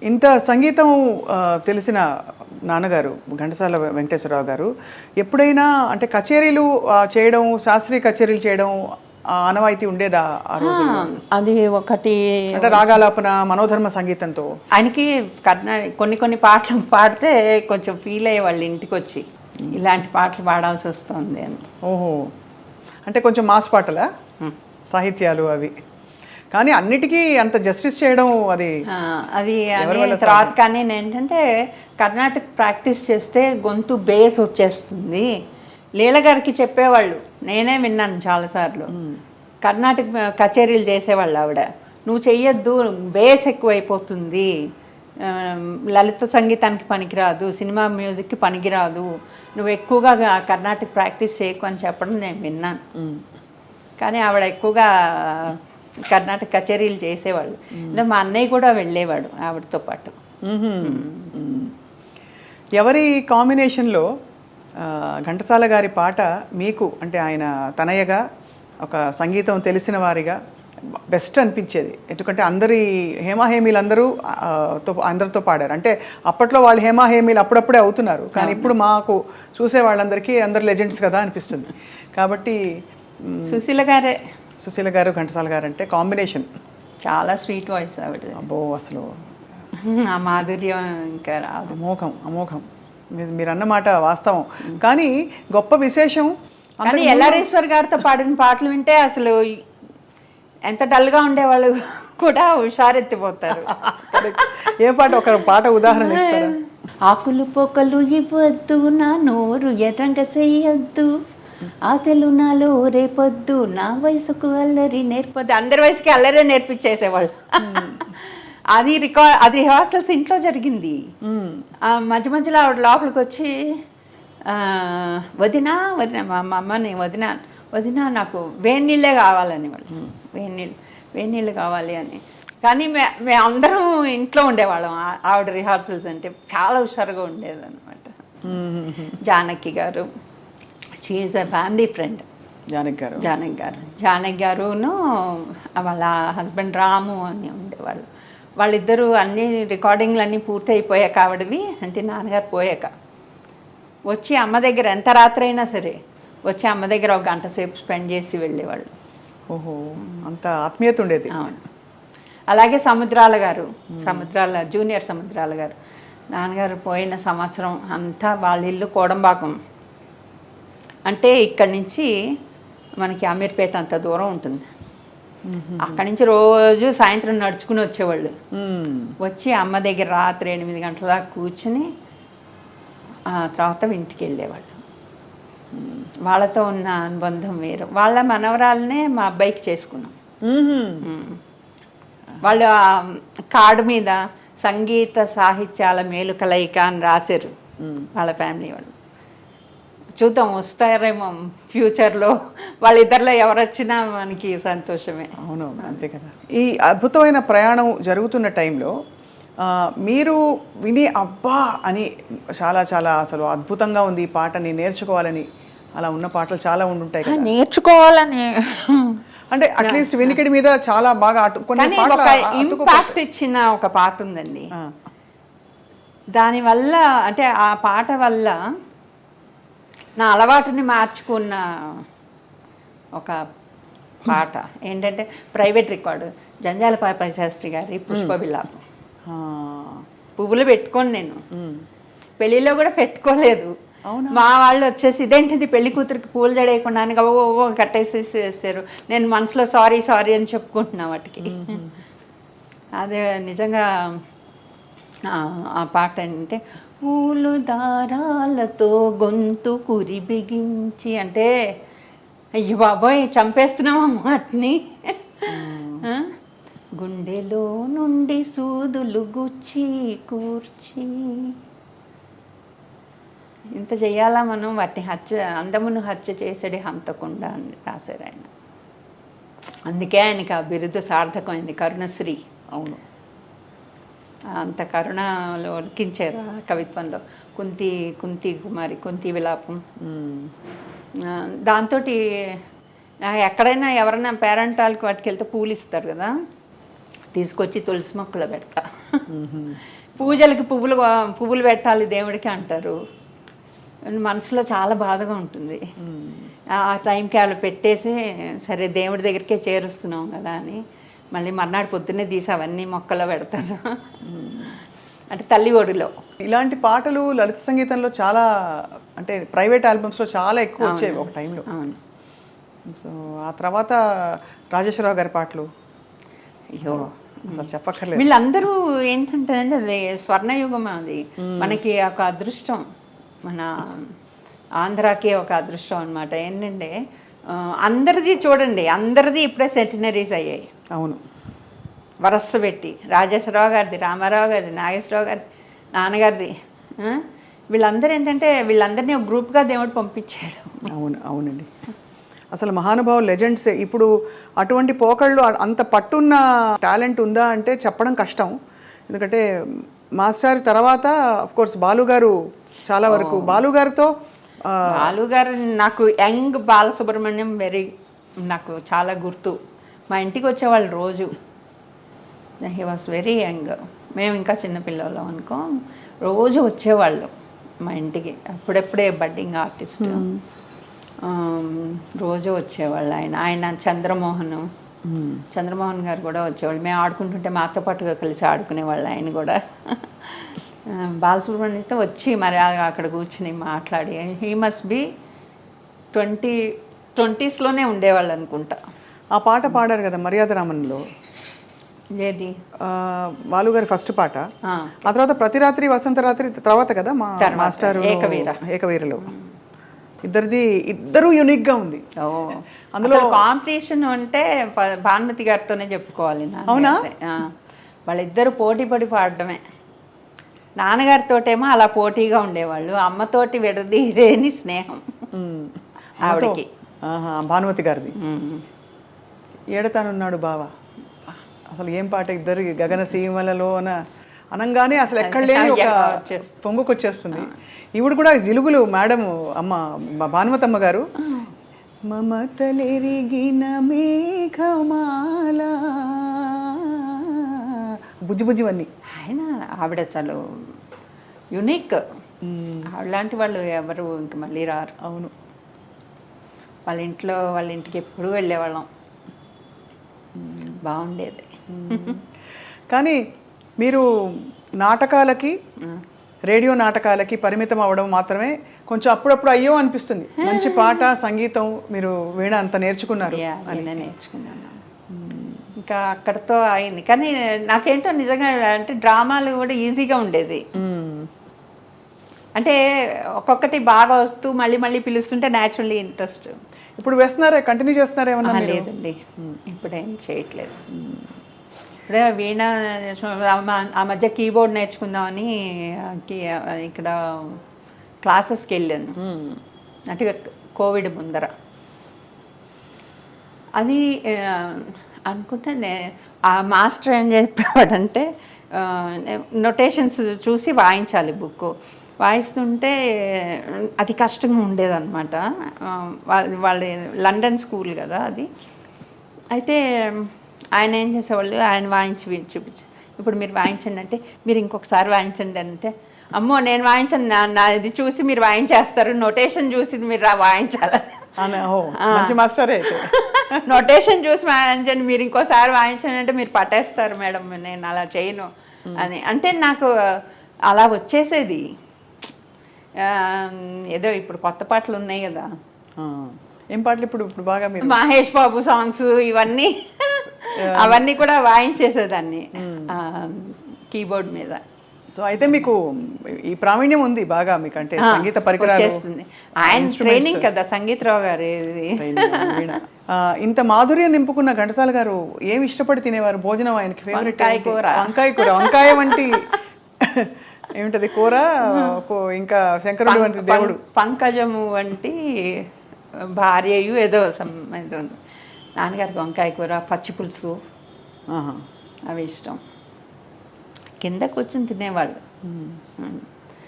ఇంత సంగీతం తెలిసిన నాన్నగారు ఘంటసాల వెంకటేశ్వరరావు గారు ఎప్పుడైనా అంటే కచేరీలు చేయడం, శాస్త్రీయ కచేరీలు చేయడం ఆనవాయితీ ఉండేదా ఆ రోజు? అది ఒకటి అంటే రాగాలాపన మనోధర్మ సంగీతంతో ఆయనకి కొన్ని పాటలు పాడితే కొంచెం ఫీల్ అయ్యే వాళ్ళు ఇంటికి వచ్చి ఇలాంటి పాటలు పాడాల్సి వస్తుంది అని. ఓహో, అంటే కొంచెం మాస్ పాటలా సాహిత్యాలు అవి, కానీ అన్నిటికీ అంత జస్టిస్ చేయడం అది తర్వాత. కానీ ఏంటంటే కర్ణాటక ప్రాక్టీస్ చేస్తే గొంతు బేస్ వచ్చేస్తుంది. లీల గారికి చెప్పేవాళ్ళు, నేనే విన్నాను చాలాసార్లు. కర్ణాటక కచేరీలు చేసేవాళ్ళు ఆవిడ, నువ్వు చెయ్యొద్దు, బేస్ ఎక్కువైపోతుంది, లలిత సంగీతానికి పనికిరాదు, సినిమా మ్యూజిక్కి పనికిరాదు, నువ్వు ఎక్కువగా కర్ణాటక ప్రాక్టీస్ చేయకు అని చెప్పడం నేను విన్నాను. కానీ ఆవిడ ఎక్కువగా కర్ణాటక కచేరీలు చేసేవాళ్ళు. మా అన్నయ్య కూడా వెళ్ళేవాడు ఆవిడతో పాటు. ఎవరి కాంబినేషన్లో ఘంటసాల గారి పాట మీకు అంటే ఆయన తనయ్యగా ఒక సంగీతం తెలిసిన వారిగా బెస్ట్ అనిపించేది? ఎందుకంటే హేమీలందరూ అందరితో పాడారు. అంటే అప్పట్లో వాళ్ళు హేమీలు అప్పుడప్పుడే అవుతున్నారు, కానీ ఇప్పుడు మాకు చూసే వాళ్ళందరికీ అందరు లెజెండ్స్ కదా అనిపిస్తుంది. కాబట్టి సుశీల గారు ఘంటసాల గారు అంటే కాంబినేషన్ చాలా స్వీట్ వాయిస్ ఆవిడ. అబ్బో, అసలు ఆ మాధుర్యం ఇంకా అమోఘం. మీరు అన్నమాట వాస్తవం. కానీ గొప్ప విశేషం, కానీ ఎల్లారేశ్వర్ గారితో పాడిన పాటలు వింటే అసలు ఎంత డల్గా ఉండేవాళ్ళు కూడా హుషారెత్తిపోతారు. ఏ పాట, ఒక పాట ఉదాహరణ ఇస్తారా? ఆకులు పొక్కలు ఇవ్వద్దు, నా నోరు ఎర్రంగా చెయ్యొద్దు, ఆశలు నాలో రేపొద్దు, నా వయసుకు అల్లరి నేర్పొద్దు. అందరి వయసుకి అల్లరే నేర్పించేసేవాళ్ళు. అది రిహార్సల్స్ ఇంట్లో జరిగింది. మధ్య మధ్యలో ఆవిడ లోపలికి వచ్చి వదినా మా అమ్మని వదినా నాకు వేడి నీళ్ళే కావాలని వాళ్ళు, వేడి నీళ్ళు కావాలి అని. కానీ మేము అందరం ఇంట్లో ఉండేవాళ్ళం. ఆవిడ రిహార్సల్స్ అంటే చాలా హుషారుగా ఉండేది అనమాట. Janaki garu, she is a family friend. Janaki గారును వాళ్ళ హస్బెండ్ రాము అని ఉండేవాళ్ళు. వాళ్ళిద్దరూ అన్ని రికార్డింగ్లు అన్నీ పూర్తి అయిపోయాక ఆవిడవి, అంటే నాన్నగారు పోయాక వచ్చి అమ్మ దగ్గర ఎంత రాత్రి అయినా సరే వచ్చి అమ్మ దగ్గర ఒక గంట సేపు స్పెండ్ చేసి వెళ్ళేవాళ్ళు. ఓహో, అంత ఆత్మీయత ఉండేది. అవును. అలాగే జూనియర్ సముద్రాల గారు నాన్నగారు పోయిన సంవత్సరం అంతా వాళ్ళ ఇల్లు కోడంబాకం, అంటే ఇక్కడి నుంచి మనకి అమీర్పేట అంత దూరం ఉంటుంది. అక్కడి నుంచి రోజు సాయంత్రం నడుచుకుని వచ్చేవాళ్ళు. వచ్చి అమ్మ దగ్గర రాత్రి 8 గంటల దాకా కూర్చుని తర్వాత ఇంటికి వెళ్ళేవాళ్ళు. వాళ్ళతో ఉన్న అనుబంధం వేరు. వాళ్ళ మనవరాలనే మా అబ్బాయికి చేసుకున్నాం. వాళ్ళు కార్డు మీద సంగీత సాహిత్యాల మేలు కలయిక అని రాశారు వాళ్ళ ఫ్యామిలీ వాళ్ళు. చూద్దాం, వస్తారేమో ఫ్యూచర్లో. వాళ్ళిద్దరిలో ఎవరు వచ్చినా మనకి సంతోషమే. అవును, అంతే కదా. ఈ అద్భుతమైన ప్రయాణం జరుగుతున్న టైంలో మీరు విని అబ్బా అని చాలా చాలా అసలు అద్భుతంగా ఉంది ఈ పాటని నేర్చుకోవాలని అలా ఉన్న పాటలు చాలా ఉండుంటాయి కదా. నేర్చుకోవాలని అంటే అట్లీస్ట్ వినికిడి మీద చాలా బాగా ఇంపాక్ట్ ఇచ్చిన ఒక పాట ఉందండి. దానివల్ల అంటే ఆ పాట వల్ల నా అలవాటుని మార్చుకున్న ఒక పాట ఏంటంటే ప్రైవేట్ రికార్డు, జంజాల పాపయ్య శాస్త్రి గారి పుష్ప విలాపం. పువ్వులు పెట్టుకోను నేను, పెళ్ళిలో కూడా పెట్టుకోలేదు. మా వాళ్ళు వచ్చేసి ఇదేంటిది పెళ్లి కూతురికి పూలు జడేయకుండా ఓ కట్టేసేసి వేసారు. నేను మనసులో సారీ అని చెప్పుకుంటున్నా వాటికి. అదే నిజంగా ఆ పాట అంటే పూలు దారాలతో గొంతు కురి బిగించి, అంటే అయ్యో బాబోయ్ చంపేస్తున్నామా వాటిని. గుండెలో నుండి సూదులు గుచ్చి కూర్చి, ఇంత చెయ్యాలా మనం, వాటిని అందమును హత్య చేసేది హంతకుండా అని రాశారు ఆయన. అందుకే ఆయనకి ఆ బిరుదు సార్థకమైంది, కరుణశ్రీ. అవును, అంత కరుణలో ఒలికించారు ఆ కవిత్వంలో. కుంతి విలాపం. దాంతో ఎక్కడైనా ఎవరైనా పేరెంటాలకి వాటికి వెళ్తే పూలు ఇస్తారు కదా, తీసుకొచ్చి తులసి మొక్కలో పెడతా. పూజలకి పువ్వులు పెట్టాలి దేవుడికి అంటారు. మనసులో చాలా బాధగా ఉంటుంది. ఆ టైంకి వాళ్ళు పెట్టేసి సరే దేవుడి దగ్గరికే చేరుస్తున్నాం కదా అని మళ్ళీ మర్నాడు పొద్దున్నే తీసి అవన్నీ మొక్కలో పెడతారు. అంటే తల్లి ఒడిలో. ఇలాంటి పాటలు లలిత సంగీతంలో చాలా, అంటే ప్రైవేట్ ఆల్బమ్స్లో చాలా ఎక్కువ వచ్చేవి ఒక టైంలో. అవును. సో ఆ తర్వాత రాజేశ్వరరావు గారి పాటలు అయ్యో అసలు చెప్పక్కర్లేదు. వీళ్ళందరూ ఏంటంటే అది స్వర్ణయుగం. అది మనకి ఒక అదృష్టం, మన ఆంధ్రాకి ఒక అదృష్టం అనమాట. ఏంటంటే అందరిది చూడండి, అందరిది ఇప్పుడే సెంటినరీస్ అయ్యాయి. అవును, వరస పెట్టి రాజేశ్వరరావు గారిది, రామారావు గారిది, నాగేశ్వరరావు గారిది, నాన్నగారిది. వీళ్ళందరూ ఏంటంటే వీళ్ళందరినీ ఒక గ్రూప్గా దేవుడు పంపించాడు. అవును, అవునండి. అసలు మహానుభావులు, లెజెండ్స్. ఇప్పుడు అటువంటి పోకళ్ళు, అంత పట్టున్న టాలెంట్ ఉందా అంటే చెప్పడం కష్టం. ఎందుకంటే మాస్టర్ తర్వాత ఆఫ్ కోర్స్ బాలు గారు చాలా వరకు. బాలు గారితో నాకు యంగ్ బాలసుబ్రహ్మణ్యం నాకు చాలా గుర్తు. మా ఇంటికి వచ్చేవాళ్ళు రోజు. He was very young. మేము ఇంకా చిన్నపిల్లలం అనుకో. రోజు వచ్చేవాళ్ళు మా ఇంటికి. అప్పుడెప్పుడే బడ్డింగ్ ఆర్టిస్ట్. రోజు వచ్చేవాళ్ళు. ఆయన చంద్రమోహన్ గారు కూడా వచ్చేవాళ్ళు. మేము ఆడుకుంటుంటే మాతో పాటుగా కలిసి ఆడుకునేవాళ్ళు. ఆయన కూడా బాలసుబ్రహ్మణ్యంతో వచ్చి మరి అక్కడ కూర్చుని మాట్లాడి, హీ మస్ట్ బి 20s ఉండేవాళ్ళు అనుకుంటా. ఆ పాట పాడారు కదా మర్యాద రామన్లో. ఏది? బాలుగారి ఫస్ట్ పాట. ఆ తర్వాత ప్రతి రాత్రి వసంత రాత్రి తర్వాత కదా మా మాస్టర్ ఏకవీరలో. ఇద్దరు యూనిక్ గా ఉంది. అందులో కాంపిటీషన్ అంటే భానుమతి గారితోనే చెప్పుకోవాలి. అవునా? వాళ్ళిద్దరు పోటీ పడి పాడటమే. నాన్నగారితోటేమో అలా పోటీగా ఉండేవాళ్ళు, అమ్మతోటి విడదీరేని స్నేహం ఆవిడకి. భానుమతి గారిది ఏడతానున్నాడు బావా. అసలు ఏం పాట! ఇద్దరు గగన సీమలలోన అనంగానే అసలు ఎక్కడ లేని ఒక పొంగుకొచ్చేస్తుంది. ఈవిడ కూడా జిలుగులు మేడం, అమ్మ భానుమతమ్మ గారు. మమతలెరిగిన మేఘమాల, బుజ్జి బుజ్జివన్నీ. ఆవిడ అసలు యునిక్. అలాంటి వాళ్ళు ఎవరు ఇంక మళ్ళీ రారు. అవును. వాళ్ళ ఇంటికి ఎప్పుడు వెళ్ళేవాళ్ళం. బాగుండేది. కానీ మీరు నాటకాలకి, రేడియో నాటకాలకి పరిమితం అవ్వడం మాత్రమే కొంచెం అప్పుడప్పుడు అయ్యో అనిపిస్తుంది. మంచి పాట, సంగీతం మీరు వీణ అంత నేర్చుకున్నారు. నేర్చుకున్నాను. ఇంకా అక్కడితో అయింది. కానీ నాకేంటో నిజంగా అంటే డ్రామాలు కూడా ఈజీగా ఉండేది. అంటే ఒక్కొక్కటి బాగా వస్తూ మళ్ళీ మళ్ళీ పిలుస్తుంటే న్యాచురల్లీ ఇంట్రెస్ట్. ఇప్పుడు వేస్తున్నారా, కంటిన్యూ చేస్తున్నారా ఏమన్నా? లేదండి, ఇప్పుడేం చేయట్లేదు. ఇప్పుడే వీణ ఆ మధ్య కీబోర్డ్ నేర్చుకుందామని ఇక్కడ క్లాసెస్కి వెళ్ళాను. అంటే కోవిడ్ ముందర. అది అనుకుంటే ఆ మాస్టర్ ఏం చెప్పేవాడంటే నొటేషన్స్ చూసి వాయించాలి. బుక్ వాయిస్తుంటే అది కష్టంగా ఉండేదన్నమాట. వాళ్ళ లండన్ స్కూల్ కదా అది. అయితే ఆయన ఏం చేసేవాళ్ళు, ఆయన వాయించి చూపించి, ఇప్పుడు మీరు వాయించండి అంటే, మీరు ఇంకొకసారి వాయించండి అంటే, అమ్మో నేను వాయించండి, నా ఇది చూసి మీరు వాయించేస్తారు, నొటేషన్ చూసి మీరు వాయించాలని. నొటేషన్ చూసి వాయించండి, మీరు ఇంకోసారి వాయించండి అంటే మీరు పట్టేస్తారు మేడం, నేను అలా చేయను అని. అంటే నాకు అలా వచ్చేసేది. ఏదో ఇప్పుడు కొత్త పాటలు ఉన్నాయి కదా. ఏం పాటలు ఇప్పుడు బాగా? మహేష్ బాబు సాంగ్స్ ఇవన్నీ అవన్నీ కూడా వాయించేసేదాన్ని కీబోర్డ్ మీద. సో అయితే మీకు ఈ ప్రావీణ్యం ఉంది బాగా మీకు, అంటే సంగీత పరికరాలు చేస్తుంది. ఆయన ట్రైనింగ్ కదా సంగీతరావు గారు. ఇంత మాధుర్యం నింపుకున్న ఘంటసాల గారు ఏమి ఇష్టపడి తినేవారు భోజనం? ఆయనకి ఫేవరెట్ వంకాయ కూర. వంకాయ వంటి ఏమిటది కూర, ఇంకా శంకరుడు వంటి దేవుడు, పంకజము వంటి భార్యయు ఏదో నాన్నగారికి వంకాయ కూర, పచ్చి పులుసు అవి ఇష్టం. కింద కూర్చొని తినేవాళ్ళు.